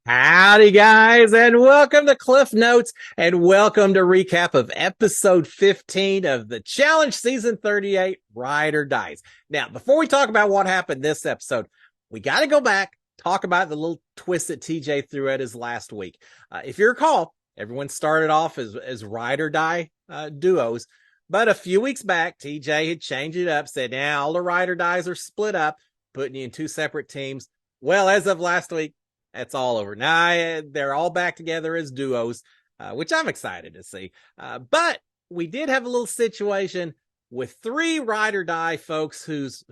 Howdy, guys, and welcome to Cliff Notes, and welcome to recap of episode 15 of the Challenge Season 38 Ride or Dies. Now, before we talk about what happened this episode, we got to go back, talk about the little twist that TJ threw at his last week. If you recall, everyone started off as Ride or Die duos, but a few weeks back, TJ had changed it up, said, now all the Ride or Dies are split up, putting you in two separate teams. Well, as of last week, that's all over. Now they're all back together as duos, which I'm excited to see. But we did have a little situation with three ride or die folks whose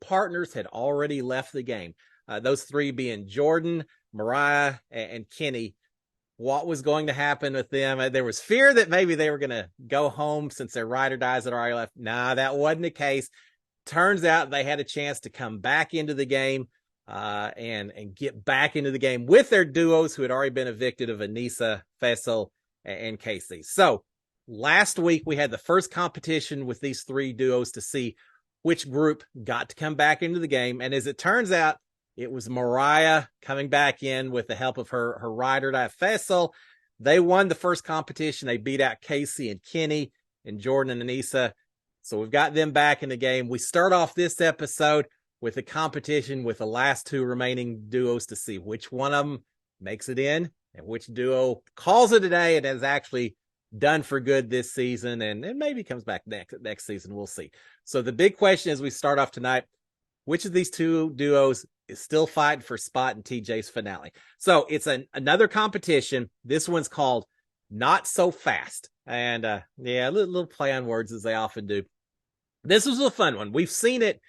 partners had already left the game. Those three being Jordan, Mariah, and Kenny. What was going to happen with them? There was fear that maybe they were going to go home since their ride or dies had already left. Nah, that wasn't the case. Turns out they had a chance to come back into the game and get back into the game with their duos who had already been evicted of Aneesa, Faisal, and Casey. So last week we had the first competition with these three duos to see which group got to come back into the game. And as it turns out, it was Mariah coming back in with the help of her ride or die Faisal. They won the first competition. They beat out Casey and Kenny and Jordan and Aneesa. So we've got them back in the game. We start off this episode with a competition with the last two remaining duos to see which one of them makes it in and which duo calls it a day and has actually done for good this season and maybe comes back next season. We'll see. So the big question as we start off tonight, which of these two duos is still fighting for spot in TJ's finale? So it's another competition. This one's called Not So Fast. And yeah, a little play on words as they often do. This was a fun one. We've seen it.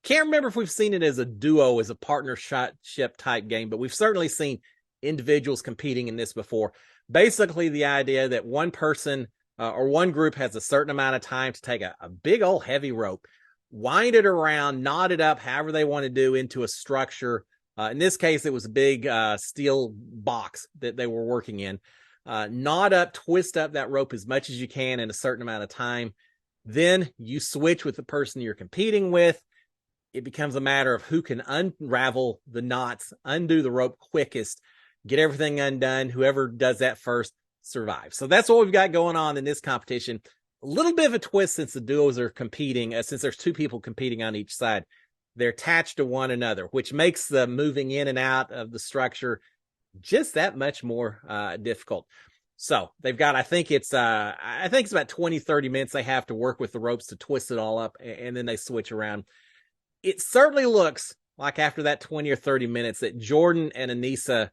Can't remember if we've seen it as a duo, as a partnership type game, but we've certainly seen individuals competing in this before. Basically, the idea that one person or one group has a certain amount of time to take a big old heavy rope, wind it around, knot it up however they want to do into a structure. In this case, it was a big steel box that they were working in. Knot up, twist up that rope as much as you can in a certain amount of time. Then you switch with the person you're competing with. It becomes a matter of who can unravel the knots, undo the rope quickest, get everything undone. Whoever does that first survives. So that's what we've got going on in this competition. A little bit of a twist since the duos are competing, since there's two people competing on each side. They're attached to one another, which makes the moving in and out of the structure just that much more difficult. So they've got, I think it's about 20, 30 minutes they have to work with the ropes to twist it all up, and then they switch around. It certainly looks like after that 20 or 30 minutes that Jordan and Aneesa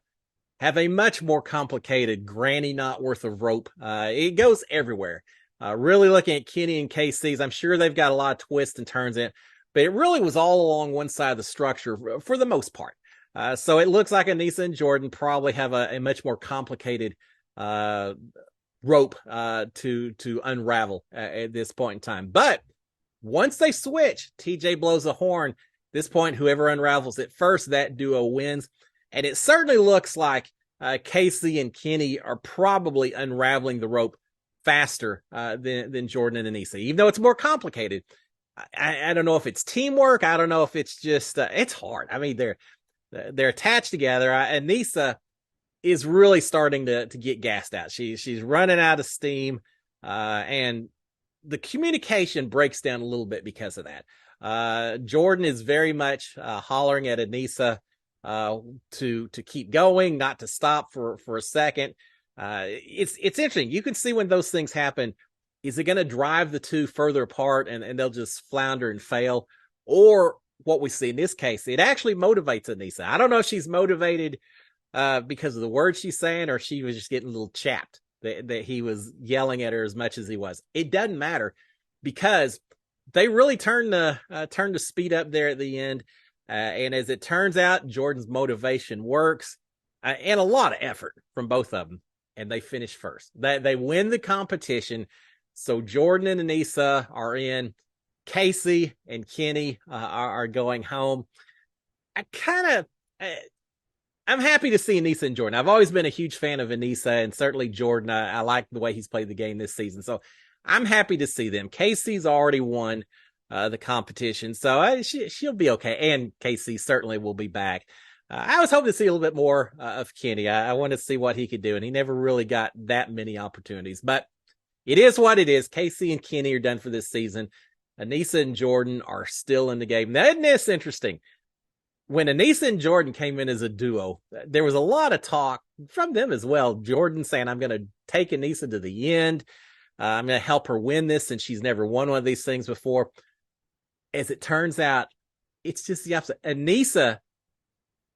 have a much more complicated granny knot worth of rope. It goes everywhere. Really looking at Kenny and Casey's, I'm sure they've got a lot of twists and turns in it, but it really was all along one side of the structure for the most part. So it looks like Aneesa and Jordan probably have a much more complicated rope to unravel at this point in time. But once they switch, TJ blows a horn. At this point, whoever unravels it first, that duo wins. And it certainly looks like Casey and Kenny are probably unraveling the rope faster than Jordan and Aneesa, even though it's more complicated. I don't know if it's teamwork. I don't know if it's just it's hard. I mean, they're attached together. Aneesa is really starting to get gassed out. She's running out of steam, and the communication breaks down a little bit because of that. Jordan is very much hollering at Aneesa to keep going, not to stop for a second. It's interesting. You can see when those things happen. Is it going to drive the two further apart and they'll just flounder and fail? Or what we see in this case, it actually motivates Aneesa. I don't know if she's motivated because of the words she's saying, or she was just getting a little chapped that he was yelling at her as much as he was. It doesn't matter because they really turned the speed up there at the end. And as it turns out, Jordan's motivation works and a lot of effort from both of them. And they finish first. They win the competition. So Jordan and Aneesa are in. Casey and Kenny are going home. I'm happy to see Aneesa and Jordan. I've always been a huge fan of Aneesa, and certainly Jordan. I like the way he's played the game this season. So I'm happy to see them. Casey's already won the competition, so she'll be okay. And Casey certainly will be back. I was hoping to see a little bit more of Kenny. I wanted to see what he could do, and he never really got that many opportunities. But it is what it is. Casey and Kenny are done for this season. Aneesa and Jordan are still in the game. Now, isn't this interesting? When Aneesa and Jordan came in as a duo, there was a lot of talk from them as well. Jordan saying, I'm going to take Aneesa to the end. I'm going to help her win this since she's never won one of these things before. As it turns out, it's just the opposite. Aneesa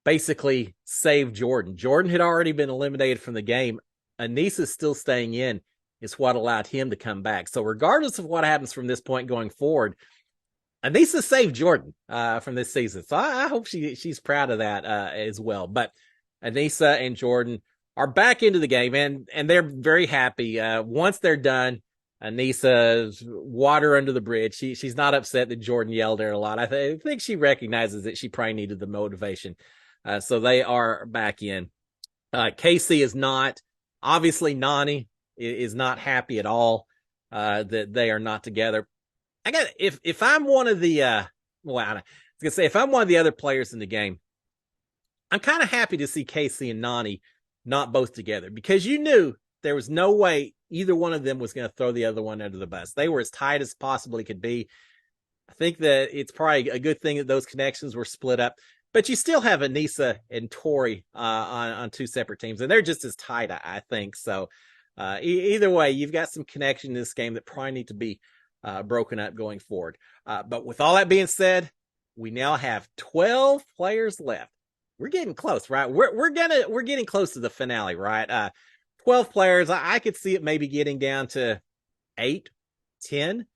basically saved Jordan. Jordan had already been eliminated from the game. Aneesa still staying in is what allowed him to come back. So regardless of what happens from this point going forward, Aneesa saved Jordan from this season. So I hope she's proud of that as well. But Aneesa and Jordan are back into the game, and they're very happy. Once they're done, Aneesa's water under the bridge. She's not upset that Jordan yelled at her a lot. I think she recognizes that she probably needed the motivation. So they are back in. Casey is not. Obviously, Nany is not happy at all that they are not together. If I'm one of the I was gonna say, if I'm one of the other players in the game, I'm kind of happy to see Casey and Nany not both together, because you knew there was no way either one of them was going to throw the other one under the bus. They were as tight as possibly could be. I think that it's probably a good thing that those connections were split up, but you still have Aneesa and Tori on two separate teams, and they're just as tight, I think. So either way, you've got some connection in this game that probably need to be broken up going forward. But with all that being said, we now have 12 players left. We're getting close, right? We're getting close to the finale, right? 12 players. I could see it maybe getting down to 8, 10.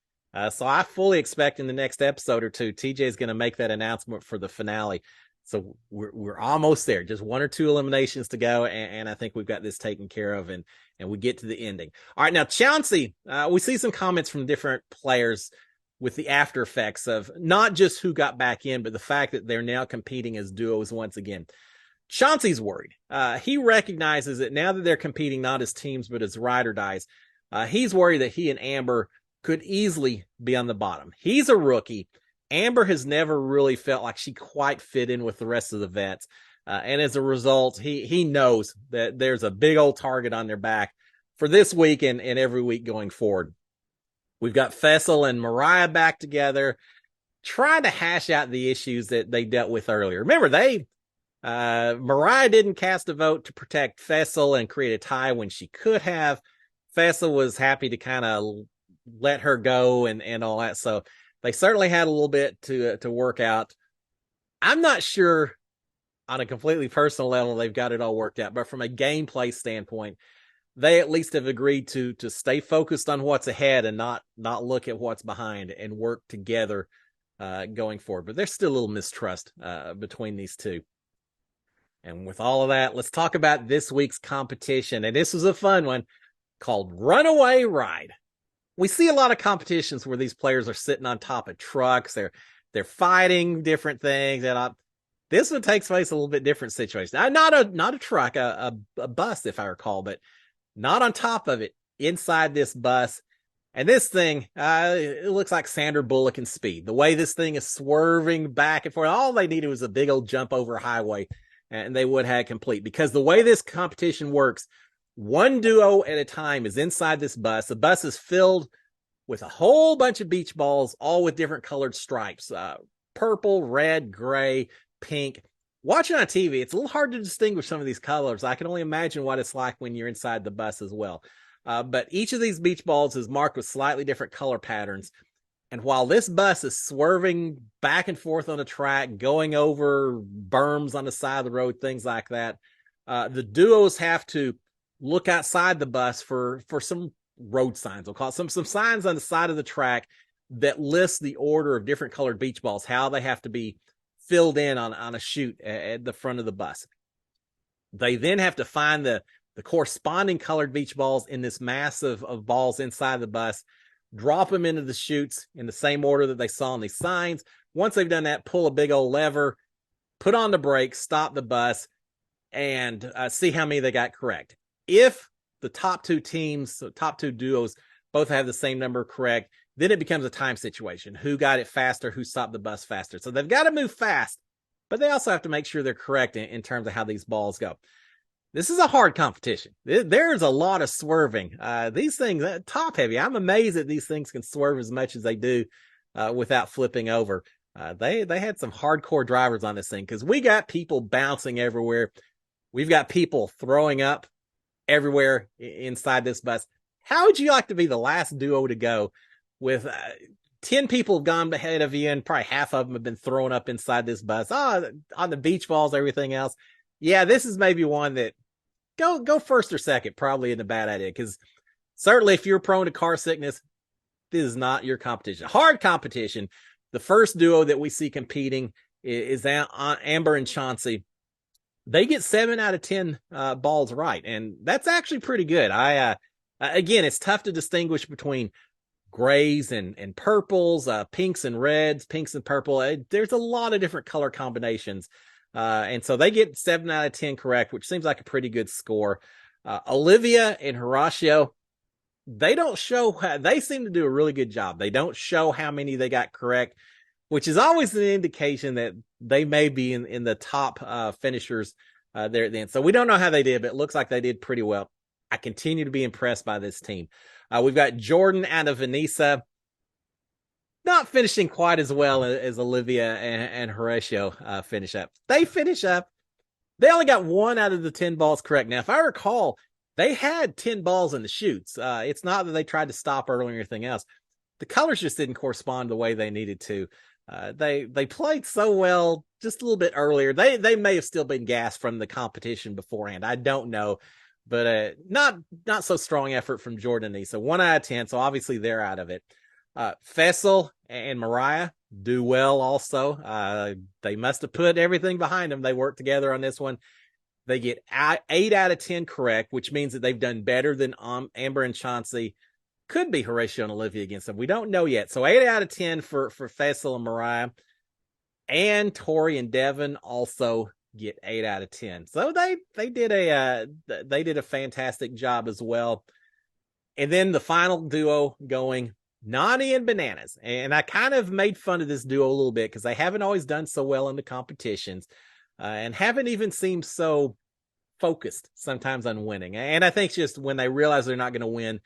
So I fully expect in the next episode or two, TJ is going to make that announcement for the finale. So we're almost there. Just 1 or 2 eliminations to go, and I think we've got this taken care of, and we get to the ending. All right, now Chauncey, we see some comments from different players with the after effects of not just who got back in, but the fact that they're now competing as duos once again. Chauncey's worried. He recognizes that now that they're competing not as teams, but as ride or dies, he's worried that he and Amber could easily be on the bottom. He's a rookie. Amber has never really felt like she quite fit in with the rest of the vets. And as a result, he knows that there's a big old target on their back for this week and every week going forward. We've got Fessel and Mariah back together, trying to hash out the issues that they dealt with earlier. Remember, Mariah didn't cast a vote to protect Fessel and create a tie when she could have. Fessel was happy to kind of let her go and all that. So they certainly had a little bit to work out. I'm not sure on a completely personal level they've got it all worked out, but from a gameplay standpoint, they at least have agreed to stay focused on what's ahead and not look at what's behind and work together going forward. But there's still a little mistrust between these two. And with all of that, let's talk about this week's competition. And this was a fun one called Runaway Ride. We see a lot of competitions where these players are sitting on top of trucks. They're fighting different things. And this one takes place a little bit different situation. Not a truck, a bus, if I recall, but not on top of it, inside this bus. And this thing, it looks like Sandra Bullock in Speed. The way this thing is swerving back and forth, all they needed was a big old jump over a highway, and they would have complete. Because the way this competition works, one duo at a time is inside this bus. The bus is filled with a whole bunch of beach balls, all with different colored stripes, purple, red, gray, pink. Watching on TV, it's a little hard to distinguish some of these colors. I can only imagine what it's like when you're inside the bus as well. But each of these beach balls is marked with slightly different color patterns. And while this bus is swerving back and forth on the track, going over berms on the side of the road, things like that, the duos have to look outside the bus for some road signs. We'll call it some signs on the side of the track that list the order of different colored beach balls, how they have to be filled in on a chute at the front of the bus. They then have to find the corresponding colored beach balls in this mass of balls inside the bus, drop them into the chutes in the same order that they saw on these signs. Once they've done that, pull a big old lever, put on the brakes, stop the bus, and see how many they got correct. If the top two teams, the top two duos, both have the same number correct, then it becomes a time situation. Who got it faster? Who stopped the bus faster? So they've got to move fast but they also have to make sure they're correct in terms of how these balls go. This is a hard competition. There's a lot of swerving. These things, top heavy. I'm amazed that these things can swerve as much as they do without flipping over. They had some hardcore drivers on this thing because we got people bouncing everywhere. We've got people throwing up everywhere inside this bus. How would you like to be the last duo to go with 10 people have gone ahead of you and probably half of them have been thrown up inside this bus? On the beach balls, everything else. Yeah, this is maybe one that go first or second probably isn't a bad idea because certainly if you're prone to car sickness, this is not your competition. Hard competition. The first duo that we see competing is Amber and Chauncey. They get 7 out of 10 balls right, and that's actually pretty good. Again, it's tough to distinguish between grays and purples, pinks and reds, pinks and purple. There's a lot of different color combinations. And so they get 7 out of 10 correct, which seems like a pretty good score. Olivia and Horacio, they don't show, they seem to do a really good job. They don't show how many they got correct, which is always an indication that they may be in the top finishers there at the end. So we don't know how they did, but it looks like they did pretty well. I continue to be impressed by this team. We've got Jordan out of Vanessa, not finishing quite as well as Olivia and Horacio finish up. They finish up. They only got 1 out of the 10 balls correct. Now, if I recall, they had 10 balls in the chutes. It's not that they tried to stop early or anything else. The colors just didn't correspond the way they needed to. They played so well just a little bit earlier. They may have still been gassed from the competition beforehand. I don't know, but not so strong effort from Jordan and Issa. 1 out of 10, so obviously they're out of it. Faisal and Mariah do well also. They must have put everything behind them. They worked together on this one. They get 8 out of 10 correct, which means that they've done better than Amber and Chauncey. Could be Horacio and Olivia against them. We don't know yet. So 8 out of 10 for Faisal and Mariah. And Tori and Devin also get 8 out of 10. So they did a fantastic job as well. And then the final duo going, Nany and Bananas. And I kind of made fun of this duo a little bit because they haven't always done so well in the competitions and haven't even seemed so focused sometimes on winning. And I think just when they realize they're not going to win,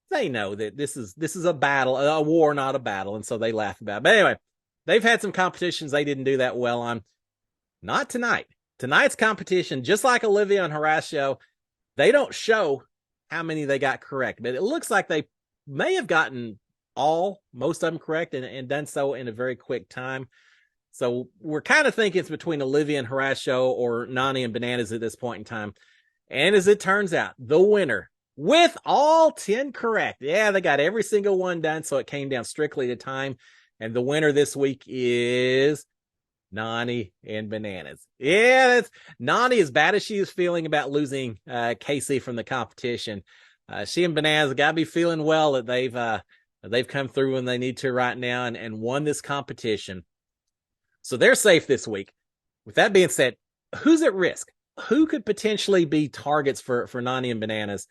they know that this is a battle, a war, not a battle. And so they laugh about it. But anyway, they've had some competitions they didn't do that well on. Not tonight. Tonight's competition, just like Olivia and Horacio, they don't show how many they got correct. But it looks like they may have gotten most of them correct and done so in a very quick time. So we're kind of thinking it's between Olivia and Horacio or Nany and Bananas at this point in time. And as it turns out, the winner with all 10 correct. Yeah, they got every single one done. So it came down strictly to time. And the winner this week is Nany and Bananas. Yeah, that's Nany, as bad as she is feeling about losing Casey from the competition. She and Bananas got to be feeling well that they've come through when they need to right now and won this competition. So they're safe this week. With that being said, who's at risk? Who could potentially be targets for Nany and Bananas?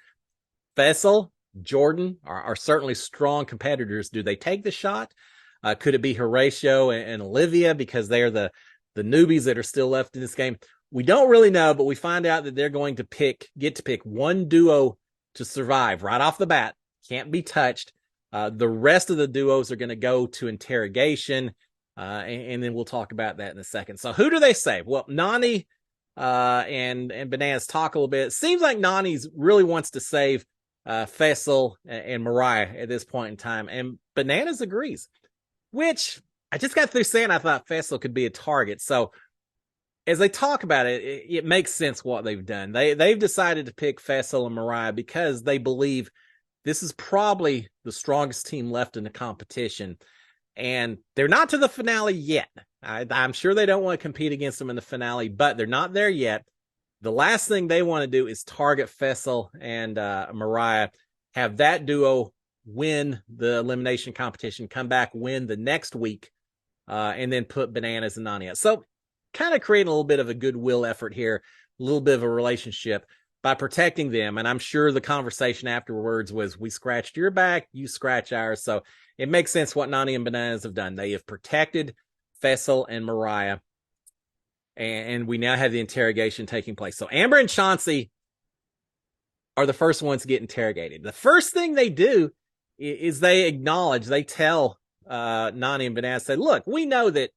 Faisal, Jordan are certainly strong competitors. Do they take the shot? Could it be Horacio and Olivia because they're the newbies that are still left in this game? We don't really know, but we find out that they're going to get to pick one duo to survive right off the bat. Can't be touched. The rest of the duos are going to go to interrogation, and then we'll talk about that in a second. So who do they save? Well, Nany and Bananas talk a little bit. It seems like Nany's really wants to save Faisal and Mariah at this point in time, and Bananas agrees, which I just got through saying I thought Faisal could be a target. So as they talk about it, it makes sense what they've done. They've decided to pick Faisal and Mariah because they believe this is probably the strongest team left in the competition. And they're not to the finale yet. I'm sure they don't want to compete against them in the finale, but they're not there yet. The last thing they want to do is target Faisal and Mariah, have that duo win the elimination competition, come back, win the next week, and then put Bananas and Nany out. So kind of creating a little bit of a goodwill effort here, a little bit of a relationship by protecting them. And I'm sure the conversation afterwards was, we scratched your back, you scratch ours. So it makes sense what Nany and Bananas have done. They have protected Faisal and Mariah. and we now have the interrogation taking place. So Amber and Chauncey are the first ones to get interrogated. The first thing they do is they acknowledge, they tell Nany and Bananas, say, look, we know that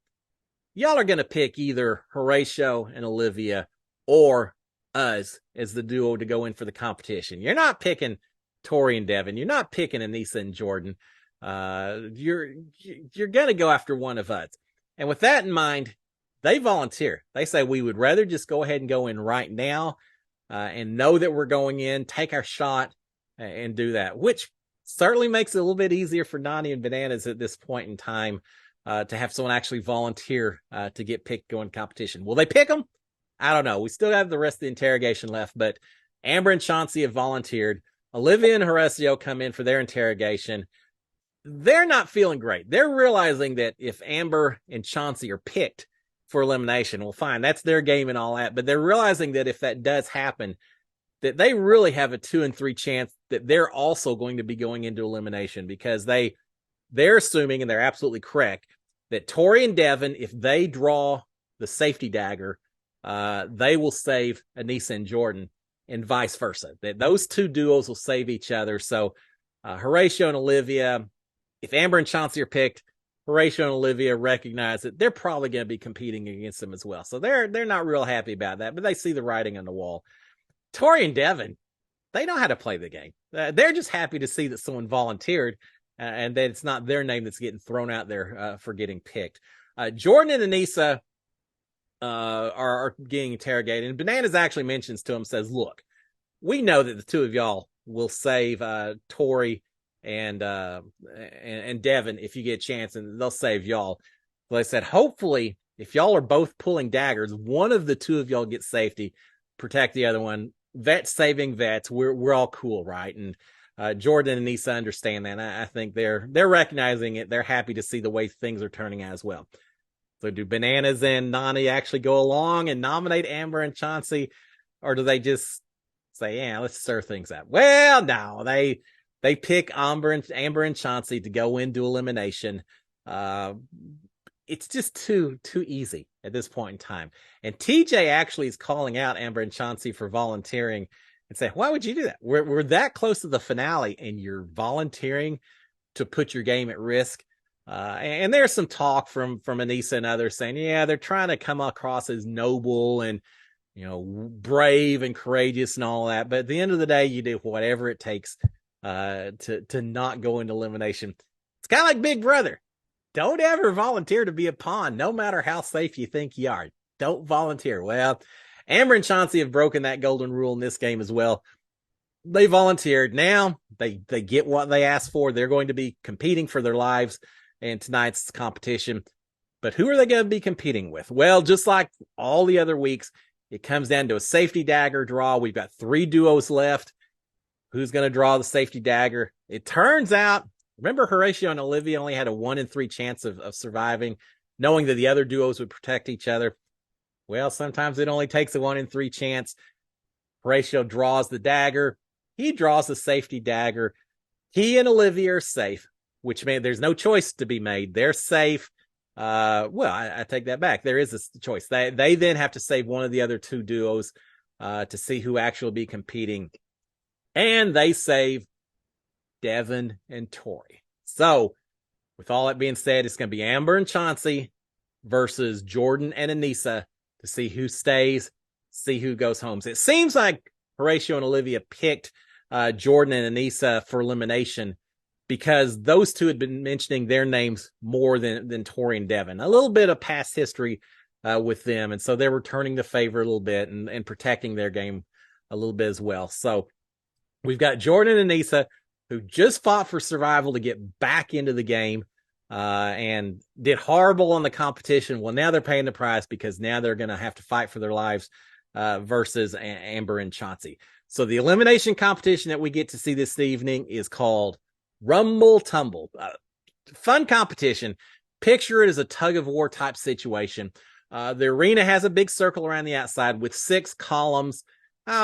y'all are going to pick either Horatio and Olivia or us as the duo to go in for the competition. You're not picking Tori and Devin. You're not picking Aneesa and Jordan. You're going to go after one of us. And with that in mind, they volunteer. They say, we would rather just go ahead and go in right now and know that we're going in, take our shot, and do that, which certainly makes it a little bit easier for Nany and Bananas at this point in time to have someone actually volunteer to get picked going competition. Will they pick them? I don't know. We still have the rest of the interrogation left, but Amber and Chauncey have volunteered. Olivia and Horacio come in for their interrogation. They're not feeling great. They're realizing that if Amber and Chauncey are picked for elimination, well, fine, that's their game and all that. But they're realizing that if that does happen, that they really have a 2 in 3 chance that they're also going to be going into elimination, because they're assuming, and they're absolutely correct, that Tori and Devin, if they draw the safety dagger, they will save Aneesa and Jordan, and vice versa. That those two duos will save each other. So Horatio and Olivia, if Amber and Chauncey are picked, Horatio and Olivia recognize that they're probably going to be competing against them as well. So they're not real happy about that, but they see the writing on the wall. Tori and Devin, they know how to play the game. They're just happy to see that someone volunteered and that it's not their name that's getting thrown out there for getting picked. Jordan and Aneesa are getting interrogated, and Bananas actually mentions to him, says, look, we know that the two of y'all will save Tori and Devin if you get a chance, and they'll save y'all. So they said, hopefully, if y'all are both pulling daggers, one of the two of y'all gets safety, protect the other one. Vets saving vets, we're all cool, right? And Jordan and Aneesa understand that. And I think they're recognizing it. They're happy to see the way things are turning out as well. So do Bananas and Nany actually go along and nominate Amber and Chauncey, or do they just say, yeah, let's stir things up? Well, no, they pick Amber and Chauncey to go into elimination. It's just too easy at this point in time. And TJ actually is calling out Amber and Chauncey for volunteering and saying, why would you do that? We're that close to the finale and you're volunteering to put your game at risk. And there's some talk from Aneesa and others saying, yeah, they're trying to come across as noble and, brave and courageous and all that. But at the end of the day, you do whatever it takes to not go into elimination. It's kind of like Big Brother. Don't ever volunteer to be a pawn, no matter how safe you think you are. Don't volunteer. Well, Amber and Chauncey have broken that golden rule in this game as well. They volunteered. Now they get what they asked for. They're going to be competing for their lives in tonight's competition. But who are they going to be competing with? Well, just like all the other weeks, it comes down to a safety dagger draw. We've got 3 duos left. Who's going to draw the safety dagger? It turns out, remember, Horatio and Olivia only had a 1 in 3 chance of surviving, knowing that the other duos would protect each other. Well, sometimes it only takes a 1 in 3 chance. Horatio draws the dagger. He draws the safety dagger. He and Olivia are safe, which means there's no choice to be made. They're safe. I take that back. There is a choice. They then have to save one of the other 2 duos to see who actually will be competing. And they save Devin and Tori. So, with all that being said, it's going to be Amber and Chauncey versus Jordan and Aneesa to see who stays, see who goes home. So it seems like Horatio and Olivia picked Jordan and Aneesa for elimination because those two had been mentioning their names more than Tori and Devin. A little bit of past history with them, and so they're returning the favor a little bit and protecting their game a little bit as well. So we've got Jordan and Aneesa, who just fought for survival to get back into the game and did horrible on the competition. Well, now they're paying the price because now they're going to have to fight for their lives versus Amber and Chauncey. So the elimination competition that we get to see this evening is called Rumble Tumble. Fun competition. Picture it as a tug of war type situation. The arena has a big circle around the outside with 6 columns.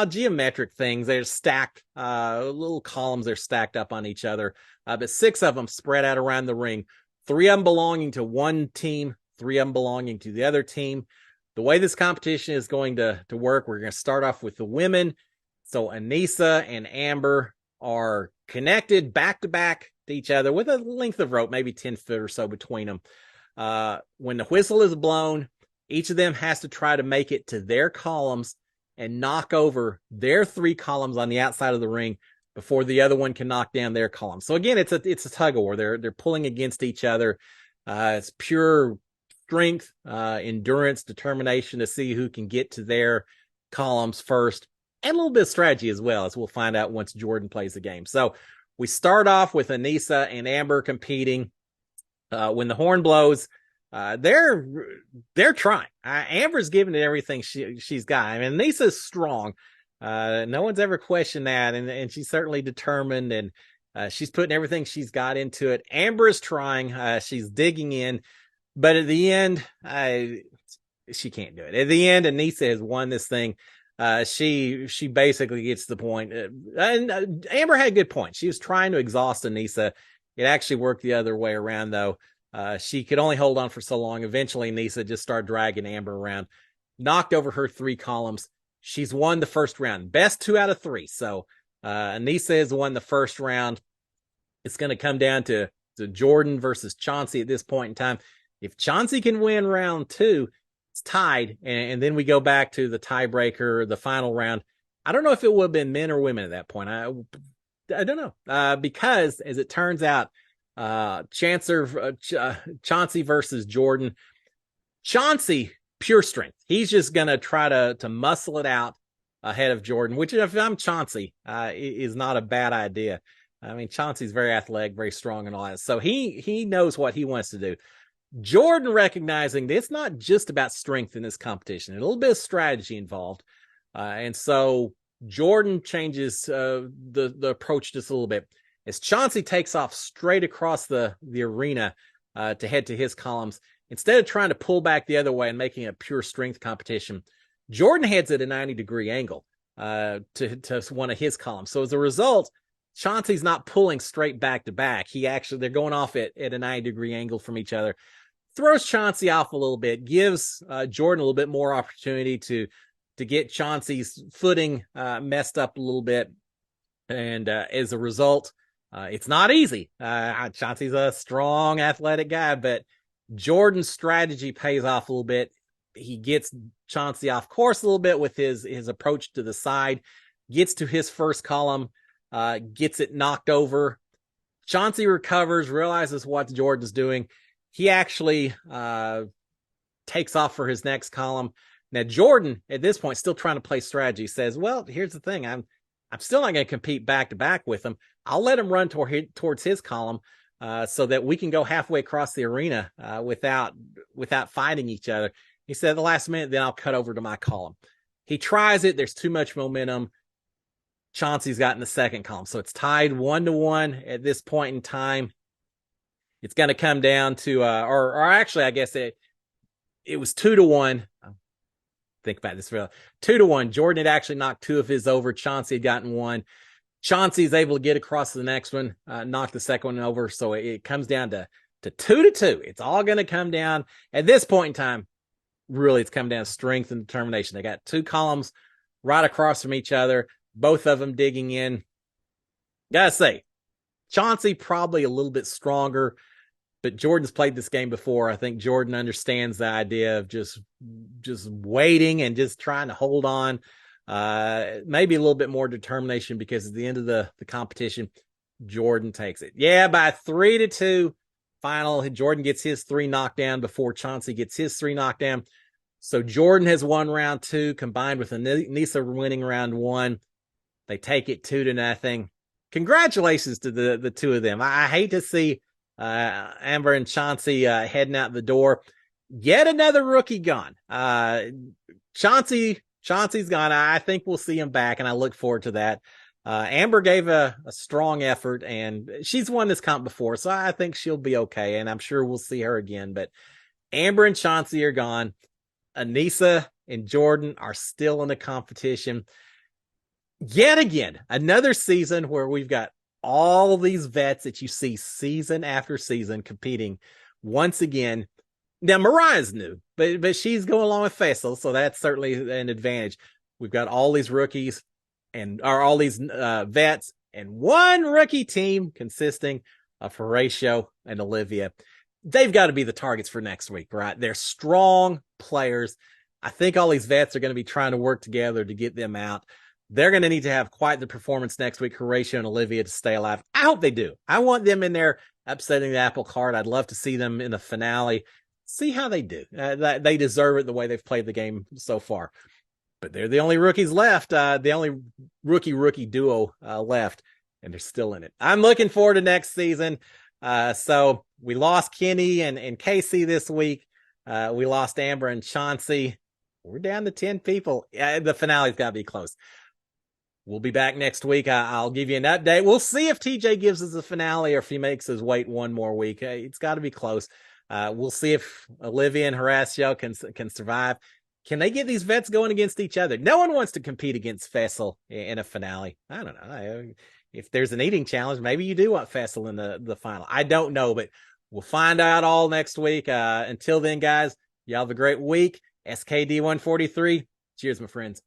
Geometric things. They're stacked, little columns. They're stacked up on each other, but 6 of them spread out around the ring. 3 of them belonging to one team, 3 of them belonging to the other team. the way this competition is going to work, we're going to start off with the women. So Aneesa and Amber are connected back to back to each other with a length of rope, maybe 10 foot or so between them. When the whistle is blown, each of them has to try to make it to their columns and knock over their 3 columns on the outside of the ring before the other one can knock down their column. So again, it's a tug of war. They're pulling against each other. It's pure strength, endurance, determination to see who can get to their columns first, and a little bit of strategy as well, as we'll find out once Jordan plays the game. So we start off with Aneesa and Amber competing. When the horn blows, they're trying. Amber's giving it everything she's got. I mean, Aneesa's strong. No one's ever questioned that, and she's certainly determined, and she's putting everything she's got into it. Amber is trying. She's digging in. But at the end, she can't do it. At the end, Aneesa has won this thing. She basically gets the point. And Amber had a good point. She was trying to exhaust Aneesa. It actually worked the other way around, though. She could only hold on for so long. Eventually, Aneesa just started dragging Amber around, knocked over her 3 columns. She's won the first round. Best 2 out of 3. So Aneesa has won the first round. It's going to come down to Jordan versus Chauncey at this point in time. If Chauncey can win round 2, it's tied, and then we go back to the tiebreaker, the final round. I don't know if it would have been men or women at that point. I don't know, because as it turns out, Chauncey versus Jordan. Chauncey, pure strength. He's just going to try to muscle it out ahead of Jordan, which if I'm Chauncey, is not a bad idea. I mean, Chauncey's very athletic, very strong and all that. So he knows what he wants to do. Jordan recognizing that it's not just about strength in this competition, a little bit of strategy involved. And so Jordan changes the approach just a little bit. As Chauncey takes off straight across the arena to head to his columns, instead of trying to pull back the other way and making a pure strength competition, Jordan heads at a 90-degree angle to one of his columns. So as a result, Chauncey's not pulling straight back to back. They're going off at a 90-degree angle from each other. Throws Chauncey off a little bit, gives Jordan a little bit more opportunity to get Chauncey's footing messed up a little bit. And as a result, it's not easy. Chauncey's a strong, athletic guy, but Jordan's strategy pays off a little bit. He gets Chauncey off course a little bit with his approach to the side, gets to his first column, gets it knocked over. Chauncey recovers, realizes what Jordan's doing. He actually takes off for his next column. Now, Jordan, at this point, still trying to play strategy, says, well, here's the thing. I'm still not going to compete back-to-back with him. I'll let him run towards his column so that we can go halfway across the arena without fighting each other. He said at the last minute, then I'll cut over to my column. He tries it. There's too much momentum. Chauncey's got in the second column. So it's tied 1-1 at this point in time. It's going to come down to, or actually, I guess it was 2-1. Think about this. 2-1. Jordan had actually knocked 2 of his over. Chauncey had gotten 1. Chauncey's able to get across to the next one, knock the second one over. So it comes down to 2-2. It's all going to come down at this point in time. Really, it's come down to strength and determination. They got 2 columns right across from each other, both of them digging in. Gotta say, Chauncey probably a little bit stronger, but Jordan's played this game before. I think Jordan understands the idea of just waiting and just trying to hold on. Maybe a little bit more determination, because at the end of the competition, Jordan takes it. Yeah, by 3-2 final, Jordan gets his 3 knocked down before Chauncey gets his 3 knocked down. So Jordan has won round 2, combined with Aneesa winning round 1. They take it 2-0. Congratulations to the 2 of them. I hate to see Amber and Chauncey heading out the door. Yet another rookie gone. Chauncey's gone. I think we'll see him back, and I look forward to that. Amber gave a strong effort, and she's won this comp before, so I think she'll be okay, and I'm sure we'll see her again. But Amber and Chauncey are gone. Aneesa and Jordan are still in the competition. Yet again, another season where we've got all these vets that you see season after season competing once again. Now, Mariah's new. but she's going along with Faisal, so that's certainly an advantage. We've got all these rookies and are all these vets and one rookie team consisting of Horatio and Olivia. They've got to be the targets for next week, right? They're strong players. I think all these vets are going to be trying to work together to get them out. They're going to need to have quite the performance next week, Horatio and Olivia, to stay alive. I hope they do. I want them in there upsetting the apple cart. I'd love to see them in the finale. See how they do. They deserve it the way they've played the game so far. But they're the only rookies left, the only rookie duo left, and they're still in it. I'm looking forward to next season. So we lost Kenny and Casey this week. We lost Amber and Chauncey. We're down to 10 people. The finale's got to be close. We'll be back next week. I'll give you an update. We'll see if TJ gives us a finale or if he makes us wait one more week. It's got to be close. We'll see if Olivia and Horatio can survive. Can they get these vets going against each other? No one wants to compete against Faisal in a finale. I don't know. If there's an eating challenge, maybe you do want Faisal in the final. I don't know, but we'll find out all next week. Until then, guys, y'all have a great week. SKD 143. Cheers, my friends.